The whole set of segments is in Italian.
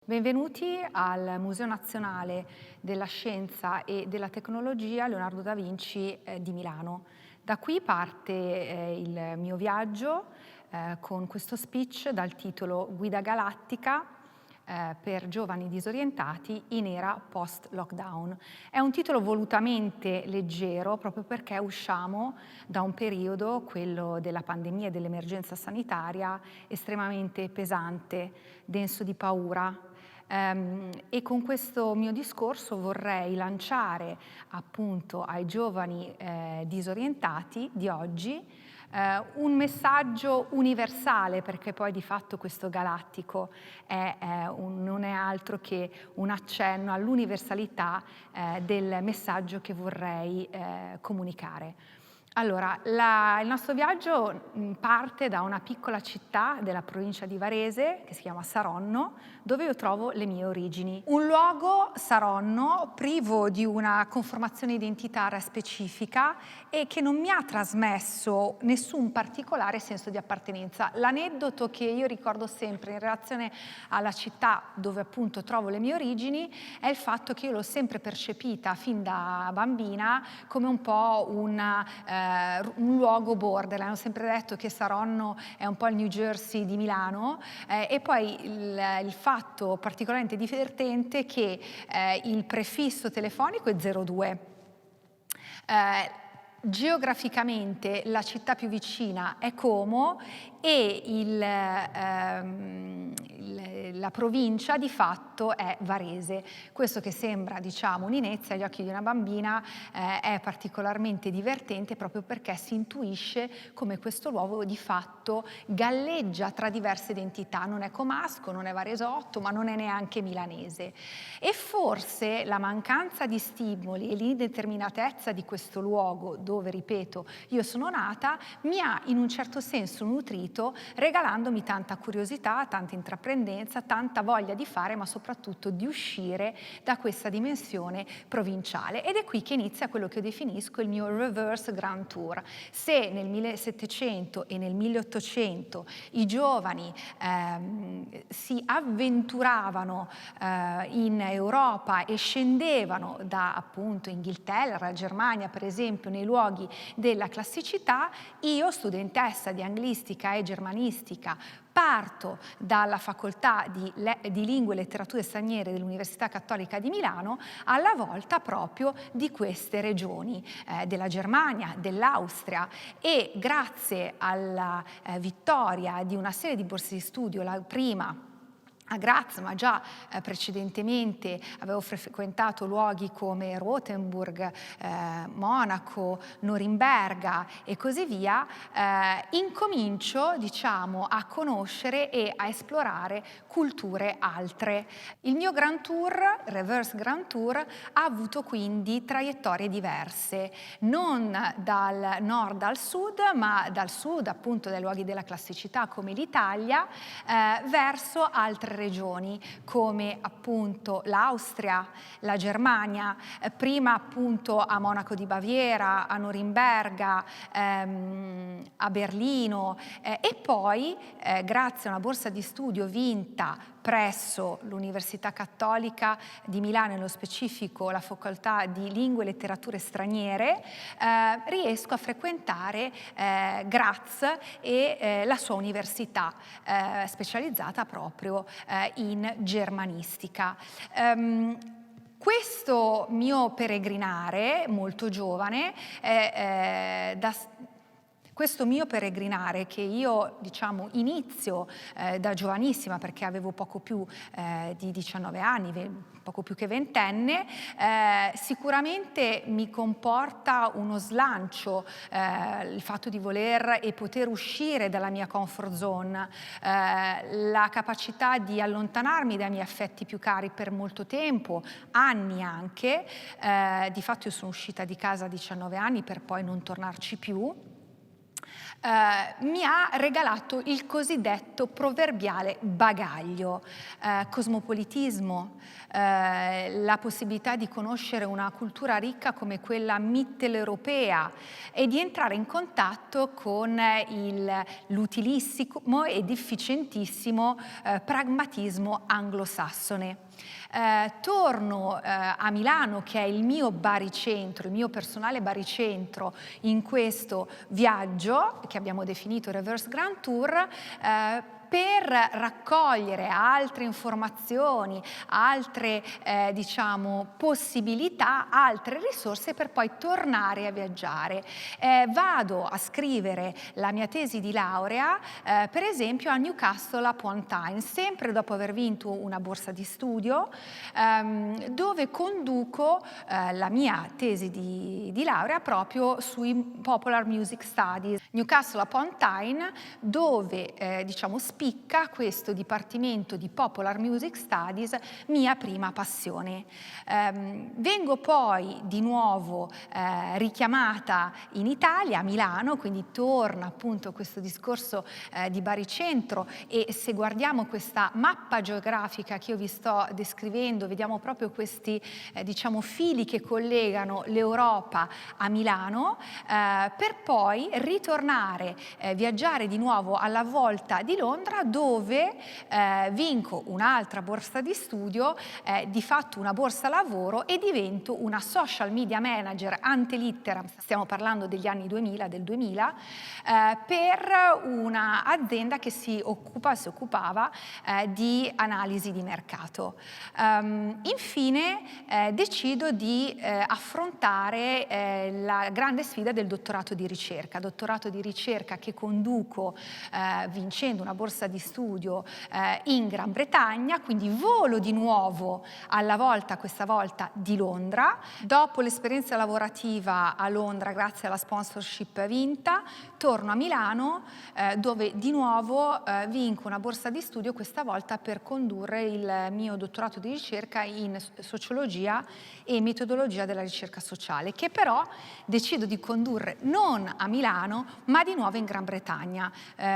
Benvenuti al Museo Nazionale della Scienza e della Tecnologia Leonardo da Vinci di Milano. Da qui parte il mio viaggio con questo speech dal titolo Guida galattica per giovani disorientati in era post-lockdown. È un titolo volutamente leggero proprio perché usciamo da un periodo, quello della pandemia e dell'emergenza sanitaria, estremamente pesante, denso di paura. E con questo mio discorso vorrei lanciare appunto ai giovani disorientati di oggi un messaggio universale, perché poi di fatto questo galattico non è altro che un accenno all'universalità del messaggio che vorrei comunicare. Allora, il nostro viaggio parte da una piccola città della provincia di Varese che si chiama Saronno, dove io trovo le mie origini. Un luogo, Saronno, privo di una conformazione identitaria specifica e che non mi ha trasmesso nessun particolare senso di appartenenza. L'aneddoto che io ricordo sempre in relazione alla città dove appunto trovo le mie origini è il fatto che io l'ho sempre percepita fin da bambina come un po' un luogo borderline. Ho sempre detto che Saronno è un po' il New Jersey di Milano e poi il fatto particolarmente divertente che il prefisso telefonico è 02. Geograficamente la città più vicina è Como e la provincia di fatto è Varese. Questo che sembra, diciamo, un'inezia agli occhi di una bambina è particolarmente divertente proprio perché si intuisce come questo luogo di fatto galleggia tra diverse identità. Non è comasco, non è varesotto, ma non è neanche milanese. E forse la mancanza di stimoli e l'indeterminatezza di questo luogo dove, ripeto, io sono nata, mi ha in un certo senso nutrito, regalandomi tanta curiosità, tanta intraprendenza, tanta voglia di fare, ma soprattutto di uscire da questa dimensione provinciale. Ed è qui che inizia quello che io definisco il mio reverse grand tour. Se nel 1700 e nel 1800 i giovani si avventuravano in Europa e scendevano da appunto Inghilterra, Germania per esempio, nei luoghi della classicità, io, studentessa di anglistica e germanistica, parto dalla facoltà di lingue e letterature straniere dell'Università Cattolica di Milano alla volta proprio di queste regioni, della Germania, dell'Austria, e grazie alla vittoria di una serie di borse di studio, la prima a Graz, ma già precedentemente avevo frequentato luoghi come Rothenburg, Monaco, Norimberga e così via, incomincio, diciamo, a conoscere e a esplorare culture altre. Il mio Grand Tour, Reverse Grand Tour, ha avuto quindi traiettorie diverse, non dal nord al sud, ma dal sud, appunto, dai luoghi della classicità come l'Italia, verso altre regioni come appunto l'Austria, la Germania, prima appunto a Monaco di Baviera, a Norimberga, a Berlino e poi grazie a una borsa di studio vinta presso l'Università Cattolica di Milano, nello specifico la facoltà di lingue e letterature straniere, riesco a frequentare Graz e la sua università specializzata proprio in germanistica. Questo mio peregrinare molto giovane questo mio peregrinare che io, diciamo, inizio da giovanissima perché avevo poco più di 19 anni, poco più che ventenne, sicuramente mi comporta uno slancio, il fatto di voler e poter uscire dalla mia comfort zone, la capacità di allontanarmi dai miei affetti più cari per molto tempo, anni anche, di fatto io sono uscita di casa a 19 anni per poi non tornarci più. mi ha regalato il cosiddetto proverbiale bagaglio, cosmopolitismo, la possibilità di conoscere una cultura ricca come quella mitteleuropea e di entrare in contatto con l'utilissimo ed efficientissimo pragmatismo anglosassone. Torno a Milano, che è il mio baricentro, il mio personale baricentro in questo viaggio che abbiamo definito Reverse Grand Tour, per raccogliere altre informazioni, altre possibilità, altre risorse per poi tornare a viaggiare. Vado a scrivere la mia tesi di laurea, per esempio a Newcastle upon Tyne, sempre dopo aver vinto una borsa di studio, dove conduco la mia tesi di laurea proprio sui Popular Music Studies. Newcastle upon Tyne, dove spicca questo dipartimento di Popular Music Studies, mia prima passione. Vengo poi di nuovo richiamata in Italia, a Milano, quindi torna appunto questo discorso di baricentro, e se guardiamo questa mappa geografica che io vi sto descrivendo, vediamo proprio questi fili che collegano l'Europa a Milano, per poi ritornare, viaggiare di nuovo alla volta di Londra, dove vinco un'altra borsa di studio, di fatto una borsa lavoro, e divento una social media manager ante litteram, stiamo parlando degli anni 2000, del 2000, per un'azienda che si occupava di analisi di mercato. Infine decido di affrontare la grande sfida del dottorato di ricerca che conduco vincendo una borsa di studio in Gran Bretagna, quindi volo di nuovo questa volta di Londra. Dopo l'esperienza lavorativa a Londra, grazie alla sponsorship vinta, torno a Milano, dove di nuovo vinco una borsa di studio, questa volta per condurre il mio dottorato di ricerca in sociologia e metodologia della ricerca sociale, che però decido di condurre non a Milano, ma di nuovo in Gran Bretagna,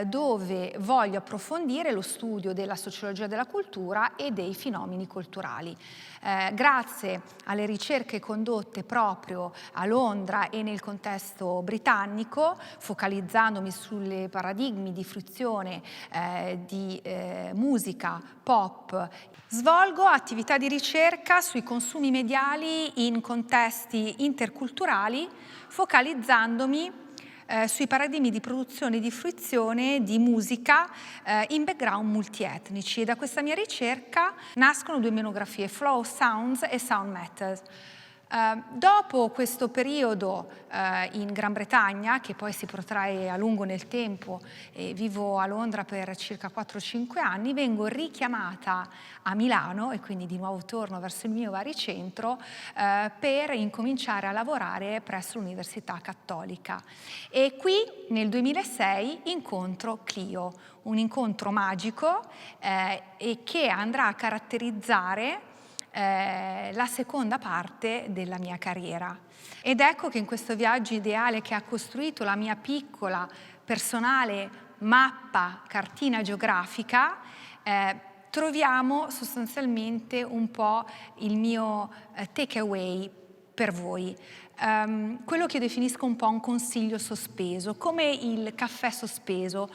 dove voglio approfondire lo studio della sociologia della cultura e dei fenomeni culturali. Grazie alle ricerche condotte proprio a Londra e nel contesto britannico, focalizzandomi sulle paradigmi di fruizione di musica, pop, svolgo attività di ricerca sui consumi mediali in contesti interculturali, focalizzandomi sui paradigmi di produzione e di fruizione di musica in background multietnici. E da questa mia ricerca nascono 2 monografie, Flow Sounds e Sound Matters. Dopo questo periodo in Gran Bretagna, che poi si protrae a lungo nel tempo, e vivo a Londra per circa 4-5 anni, vengo richiamata a Milano e quindi di nuovo torno verso il mio baricentro per incominciare a lavorare presso l'Università Cattolica. E qui nel 2006 incontro Clio, un incontro magico e che andrà a caratterizzare la seconda parte della mia carriera. Ed ecco che in questo viaggio ideale che ha costruito la mia piccola personale mappa, cartina geografica, troviamo sostanzialmente un po' il mio takeaway per voi. Quello che io definisco un po' un consiglio sospeso, come il caffè sospeso,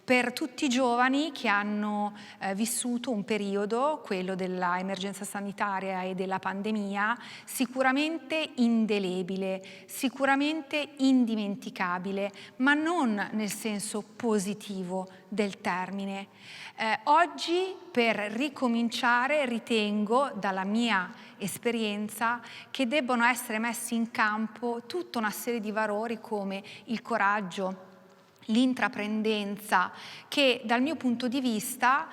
per tutti i giovani che hanno vissuto un periodo, quello dell'emergenza sanitaria e della pandemia, sicuramente indelebile, sicuramente indimenticabile, ma non nel senso positivo del termine. Oggi, per ricominciare, ritengo, dalla mia esperienza, che debbono essere messi in campo tutta una serie di valori come il coraggio, l'intraprendenza, che dal mio punto di vista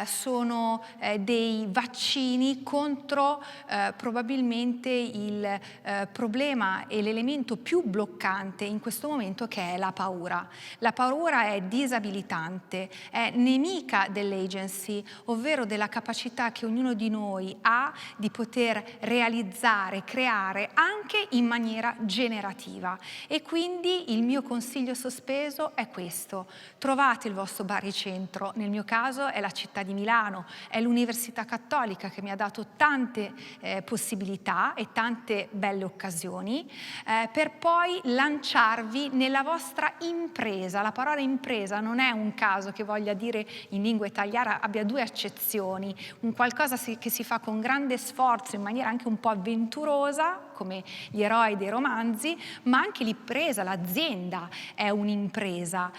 sono dei vaccini contro probabilmente il problema e l'elemento più bloccante in questo momento, che è la paura. La paura è disabilitante, è nemica dell'agency, ovvero della capacità che ognuno di noi ha di poter realizzare, creare anche in maniera generativa. E quindi il mio consiglio sospeso spesso è questo: trovate il vostro baricentro. Nel mio caso è la città di Milano, è l'Università Cattolica che mi ha dato tante possibilità e tante belle occasioni per poi lanciarvi nella vostra impresa. La parola impresa non è un caso che voglia dire in lingua italiana abbia due accezioni: un qualcosa che si fa con grande sforzo, in maniera anche un po' avventurosa, come gli eroi dei romanzi, ma anche l'impresa, l'azienda è un'impresa.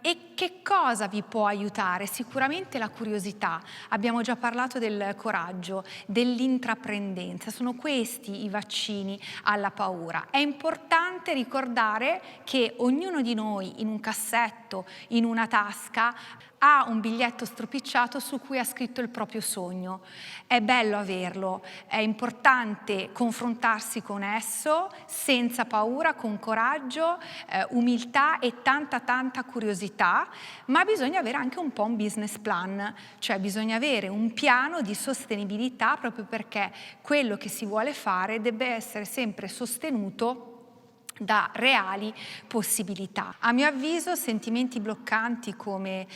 E che cosa vi può aiutare? Sicuramente la curiosità. Abbiamo già parlato del coraggio, dell'intraprendenza. Sono questi i vaccini alla paura. È importante ricordare che ognuno di noi in un cassetto, in una tasca, ha un biglietto stropicciato su cui ha scritto il proprio sogno. È bello averlo, è importante confrontarsi con esso senza paura, con coraggio, umiltà e tanta curiosità, ma bisogna avere anche un po' un business plan, cioè bisogna avere un piano di sostenibilità, proprio perché quello che si vuole fare deve essere sempre sostenuto da reali possibilità. A mio avviso, sentimenti bloccanti come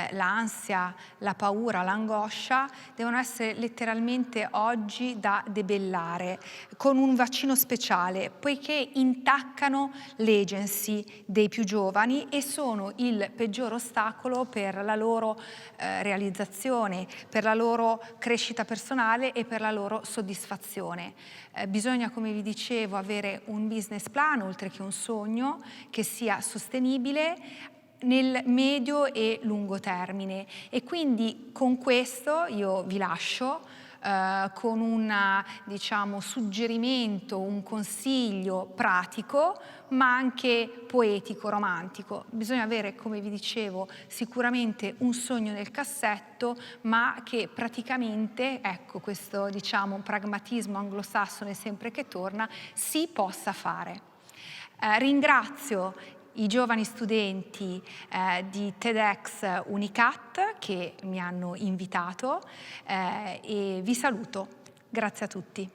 l'ansia, la paura, l'angoscia devono essere letteralmente oggi da debellare con un vaccino speciale, poiché intaccano l'agency dei più giovani e sono il peggior ostacolo per la loro realizzazione, per la loro crescita personale e per la loro soddisfazione. Bisogna, come vi dicevo, avere un business plan, oltre che un sogno, che sia sostenibile nel medio e lungo termine. E quindi con questo io vi lascio con un suggerimento, un consiglio pratico, ma anche poetico, romantico. Bisogna avere, come vi dicevo, sicuramente un sogno nel cassetto, ma che praticamente, ecco, questo pragmatismo anglosassone sempre che torna, si possa fare. Ringrazio i giovani studenti di TEDx Unicat che mi hanno invitato e vi saluto. Grazie a tutti.